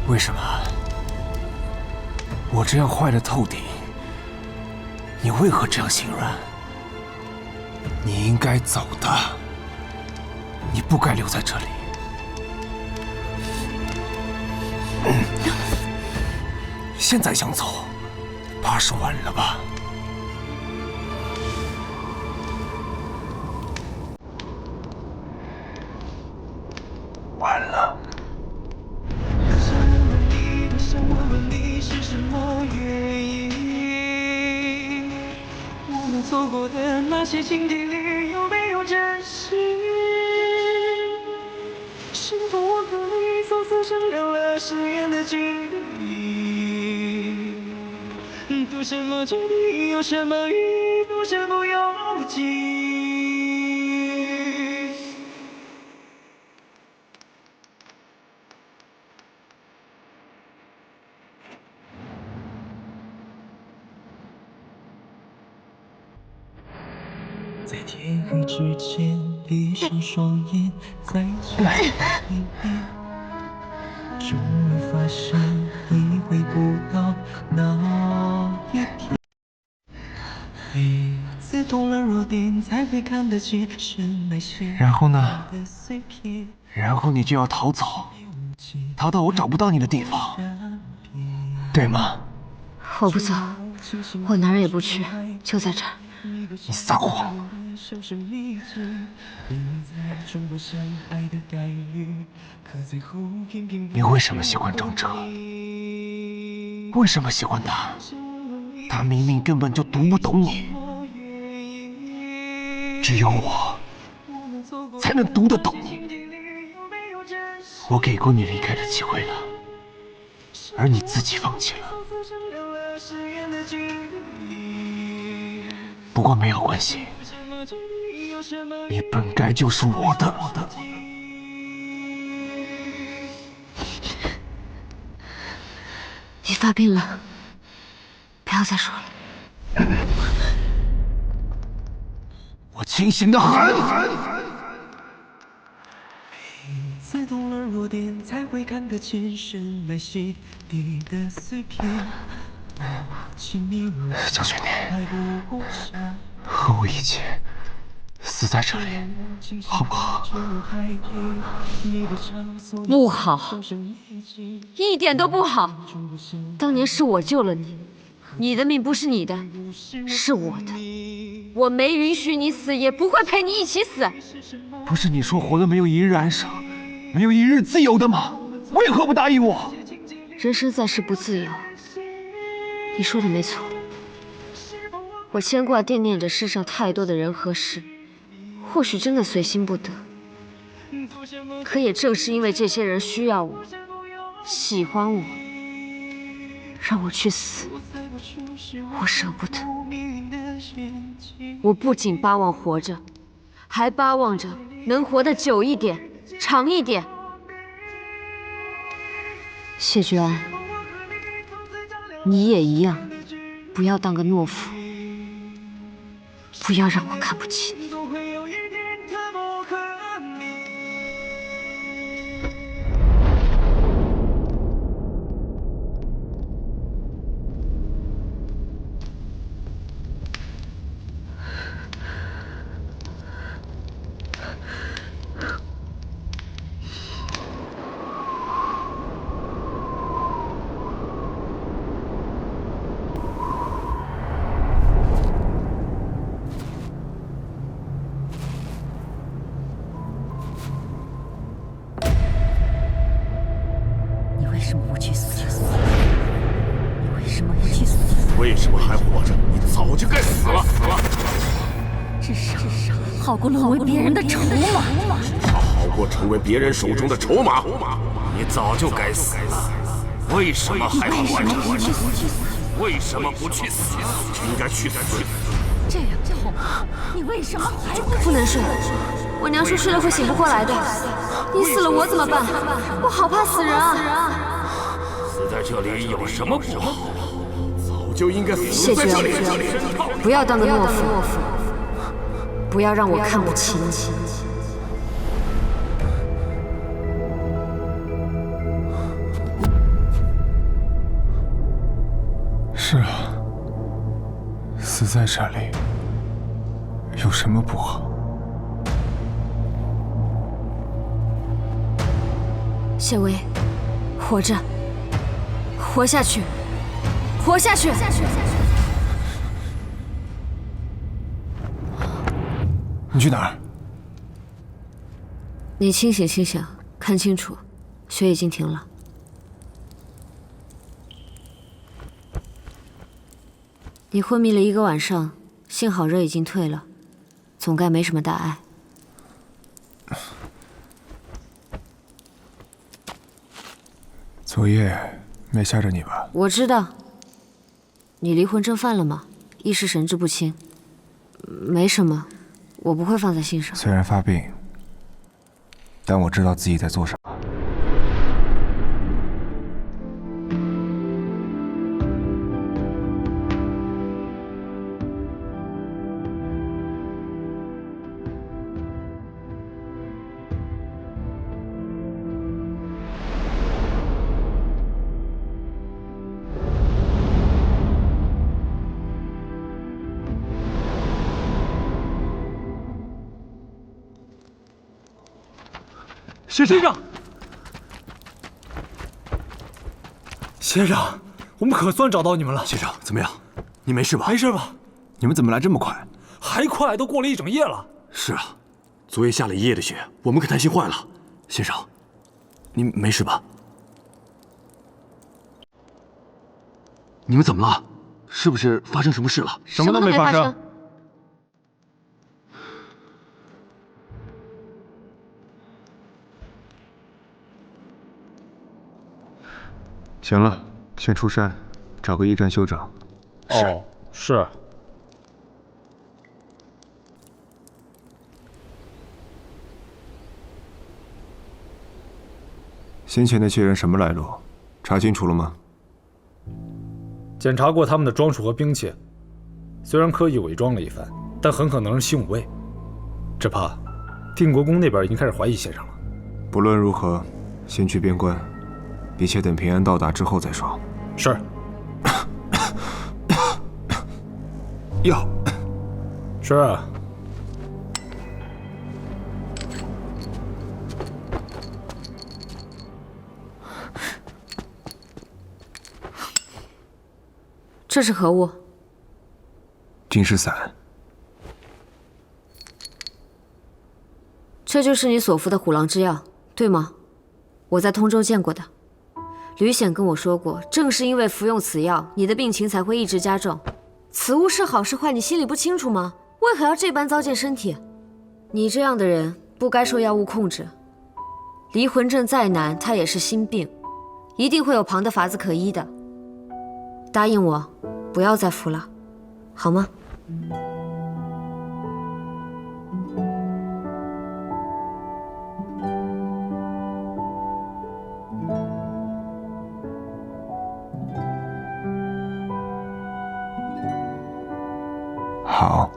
为什么？我这样坏得透顶，你为何这样心软？你应该走的，你不该留在这里。现在想走，怕是晚了吧？晚了。我们走过的那些经历里，有没有真实？是否我和你从此省略了誓言的距离？读什么距离有什么意义？读身不由己。在天黑之前，闭上双眼，再见一遍。终于发现，你回不到那一天。刺痛了弱点，才会看得见深埋心然后呢？的碎片。然后你就要逃走，逃到我找不到你的地方，对吗？我不走，我哪儿也不去，就在这儿。你撒谎！你为什么喜欢张哲？为什么喜欢他？他明明根本就读不懂你，只有我才能读得懂你。我给过你离开的机会了，而你自己放弃了。不过没有关系，你本该就是我的。你发病了，不要再说了。我清醒的很。刺痛了弱点，才会看得见深埋心底的碎片。江雪年，和我一起死在这里，好不好？不好，一点都不好。当年是我救了你，你的命不是你的，是我的。我没允许你死，也不会陪你一起死。不是你说活的没有一日安生，没有一日自由的吗？为何不答应我？人生在世不自由，你说的没错。我牵挂惦念着世上太多的人和事，或许真的随心不得。可也正是因为这些人需要我，喜欢我，让我去死，我舍不得。我不仅巴望活着，还巴望着能活得久一点，长一点。谢觉安，你也一样，不要当个懦夫，不要让我看不起你。你为什么不去死？你为什么不去死？为什么还活着？你早就该死了！至少好过沦为别人的筹码。至少好过成为别人手中的筹码。你早就该死了，为什么还活着？为什么不去死？应该去死！这样痛，你为什么还不能睡，我娘说睡了会醒不过来的。你死了我怎么办？我好怕死人啊！死在这里有什么不好？早就应该死谢在这里。不要当个懦夫，不要让我看不起你。死在这里有什么不好？谢薇，活着，活下去，活下去！你去哪儿？你清醒清醒，看清楚，血已经停了。你昏迷了1个晚上，幸好热已经退了，总该没什么大碍。昨夜没吓着你吧？我知道。你离魂症犯了吗？一时神志不清。没什么，我不会放在心上。虽然发病，但我知道自己在做什么。先生，先生，我们可算找到你们了。先生，怎么样？你没事吧？没事吧？你们怎么来这么快？还快，都过了1整夜了。是啊，昨夜下了1夜的雪，我们可担心坏了。先生，你没事吧？你们怎么了？是不是发生什么事了？什么都没发生。行了，先出山，找个驿站休整。哦，是。先前那些人什么来路？查清楚了吗？检查过他们的装束和兵器，虽然刻意伪装了一番，但很可能是新武卫。只怕定国公那边已经开始怀疑先生了。不论如何，先去边关，一切等平安到达之后再说。是。药。是啊。这是何物？金石伞。这就是你所服的虎狼之药，对吗？我在通州见过的。吕显跟我说过，正是因为服用此药，你的病情才会一直加重。此物是好是坏，你心里不清楚吗？为何要这般糟践身体？你这样的人不该受药物控制。离魂症再难，它也是心病，一定会有旁的法子可医的。答应我，不要再服了，好吗？好。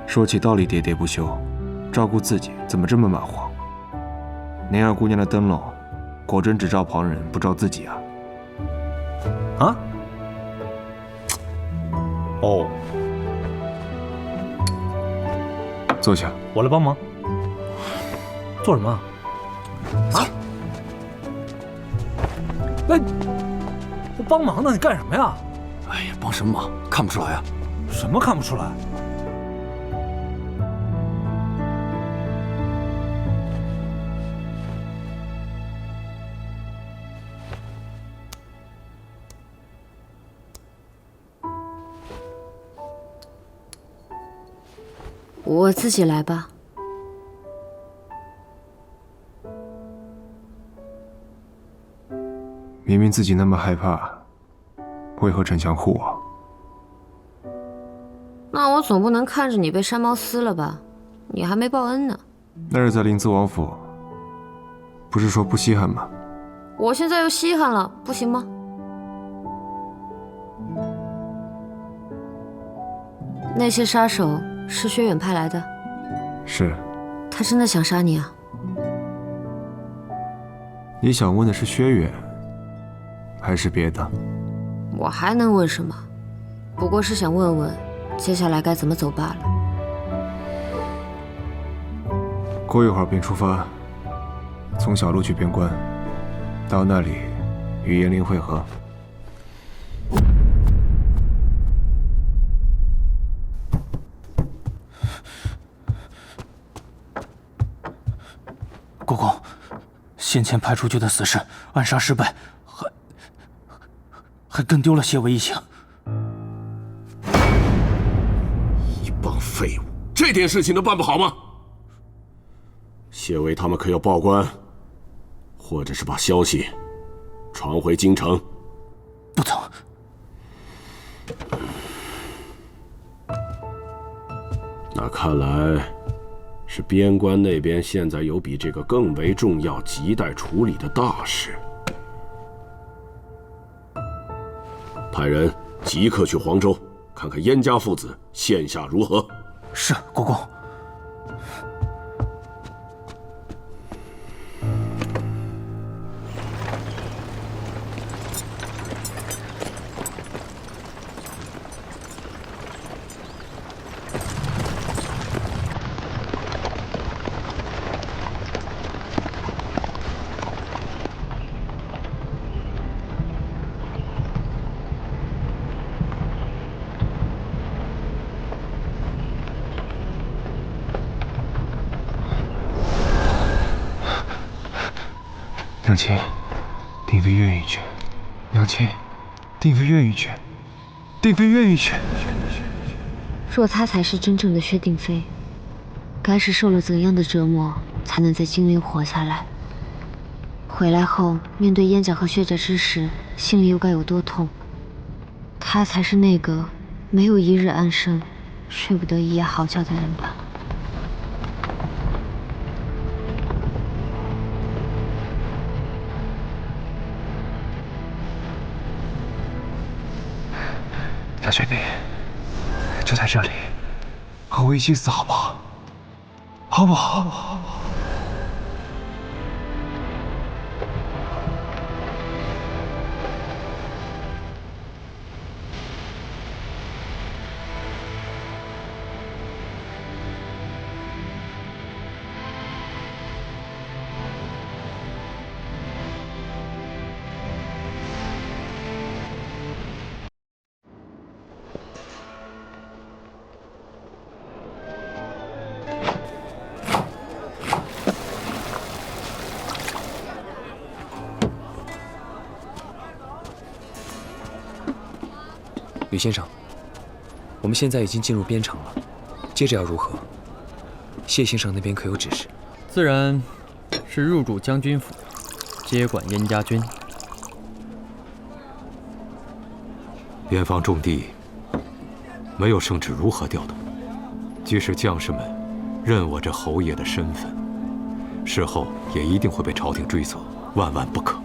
说起道理喋喋不休，照顾自己怎么这么马虎？宁儿姑娘的灯笼，果真只照旁人不照自己啊？啊？哦，坐下。我来帮忙。做什么？啊？哎，我帮忙呢，你干什么呀？哎呀，帮什么忙？看不出来啊？什么看不出来？我自己来吧。明明自己那么害怕，为何逞强护我？那我总不能看着你被山猫撕了吧？你还没报恩呢。那日在临淄王府，不是说不稀罕吗？我现在又稀罕了，不行吗？那些杀手是薛远派来的？是。他真的想杀你啊？你想问的是薛远，还是别的？我还能问什么？不过是想问问，接下来该怎么走罢了。过一会儿便出发，从小路去边关，到那里与严灵会合。国公，先前派出去的死士暗杀失败，还跟丢了谢伟一行。一帮废物，这点事情都办不好吗？谢伟他们可要报官，或者是把消息传回京城。不曾。那看来是边关那边现在有比这个更为重要、亟待处理的大事。派人即刻去黄州，看看燕家父子现下如何。是，国公。娘亲，定妃愿意去。娘亲，定妃愿意去。定妃愿意去。若她才是真正的薛定妃，该是受了怎样的折磨，才能在金陵活下来？回来后面对燕家和薛家之时，心里又该有多痛？她才是那个没有一日安生，睡不得一夜好觉的人吧。小兄弟，就在这里，和我一起死好不好？好不好？吕先生，我们现在已经进入边城了，接着要如何？谢先生那边可有指示？自然是入主将军府，接管燕家军。边防重地，没有圣旨如何调动？即使将士们认我这侯爷的身份，事后也一定会被朝廷追责，万万不可。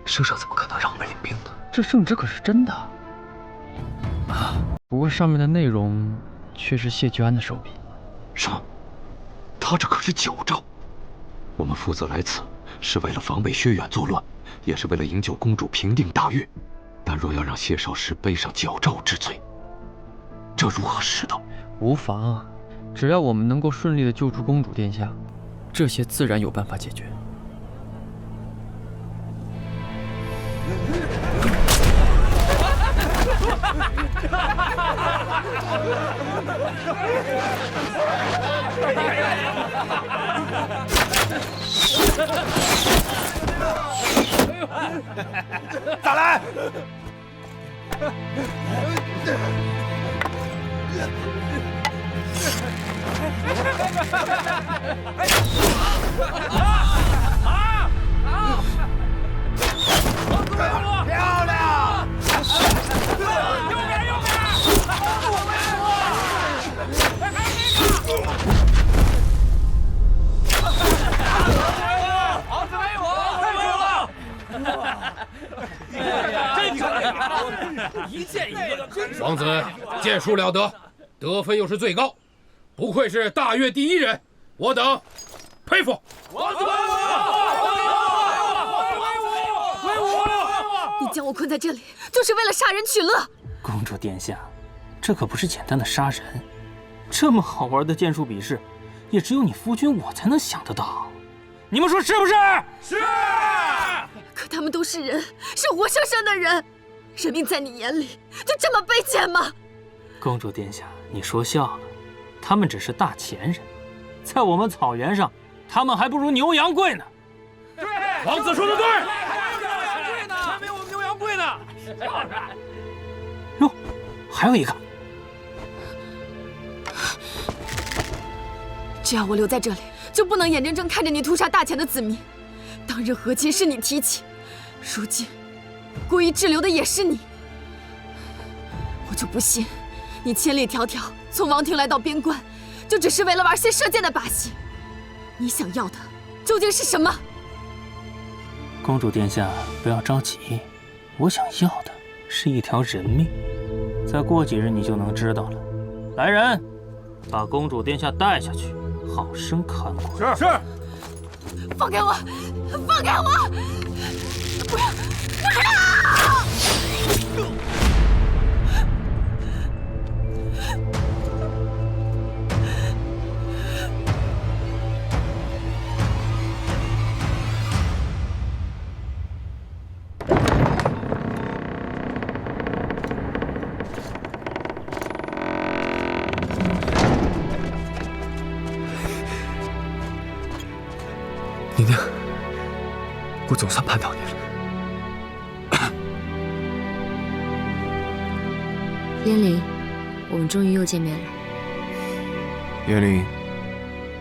圣上怎么可能让我们领兵呢？这圣旨可是真的。不过上面的内容却是谢居安的手笔。什么？他这可是矫诏。我们负责来此，是为了防备薛远作乱，也是为了营救公主，平定大狱。但若要让谢少师背上矫诏之罪，这如何是道？无妨，只要我们能够顺利地救出公主殿下，这些自然有办法解决。再来！王子剑术了得，得分又是最高，不愧是大越第一人，我等佩服。王子，你将我困在这里，就是为了杀人取乐。公主殿下，这可不是简单的杀人，这么好玩的剑术比试，也只有你夫君我才能想得到。你们说是不是？是。可他们都是人，是活生生的人，人命在你眼里就这么卑贱吗？公主殿下，你说笑了，他们只是大前人，在我们草原上，他们还不如牛羊贵呢。对，王子说的对。还没有我们牛羊贵呢。哟，还有一个。只要我留在这里，就不能眼睁睁看着你屠杀大前的子民。当日和亲是你提起，如今故意滞留的也是你。我就不信，你千里迢迢从王庭来到边关，就只是为了玩些射箭的把戏。你想要的究竟是什么？公主殿下，不要着急，我想要的是一条人命。再过几日你就能知道了。来人，把公主殿下带下去，好生看管。是。放开我！放开我！不要！不要！娘娘，我总算盼到你了。燕灵，我们终于又见面了。燕灵，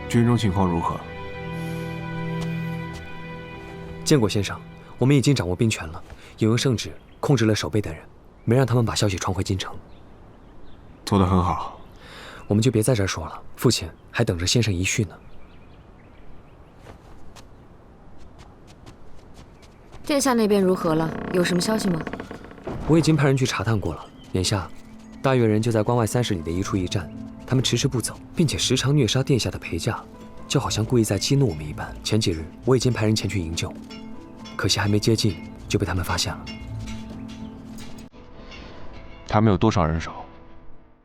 军中情况如何？建国先生，我们已经掌握兵权了，也用圣旨控制了守备等人，没让他们把消息传回京城。做得很好。我们就别在这儿说了，父亲还等着先生遗训呢。殿下那边如何了？有什么消息吗？我已经派人去查探过了，眼下大越人就在关外30里的一处驿站，他们迟迟不走，并且时常虐杀殿下的陪嫁，就好像故意在激怒我们一般。前几日我已经派人前去营救，可惜还没接近就被他们发现了。他们有多少人手？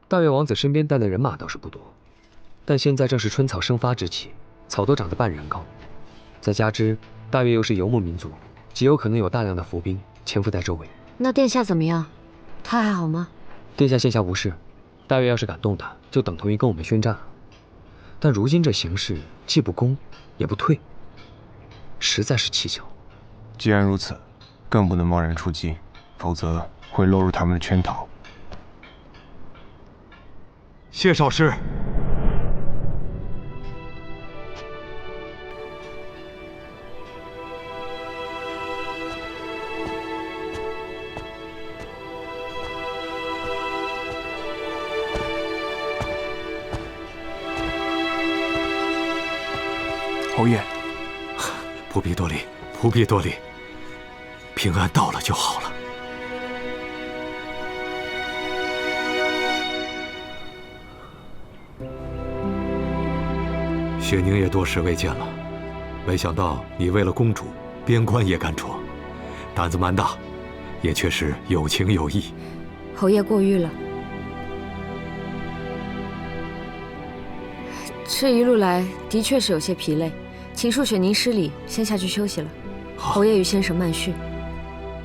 大越王子身边带的人马倒是不多，但现在正是春草生发之期，草都长得半人高，再加之大越又是游牧民族，极有可能有大量的伏兵潜伏在周围。那殿下怎么样？他还好吗？殿下现下无事，大越要是敢动他，就等同于跟我们宣战了。但如今这形势，既不攻也不退，实在是蹊跷。既然如此，更不能贸然出击，否则会落入他们的圈套。谢少师。侯爷，不必多礼，不必多礼，平安到了就好了。雪宁也多时未见了，没想到你为了公主，边关也敢闯，胆子蛮大，也确实有情有义。侯爷过誉了。这一路来的确是有些疲累，请恕雪宁失礼，先下去休息了。侯爷与先生慢叙。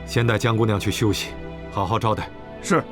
先带江姑娘去休息，好好招待。是。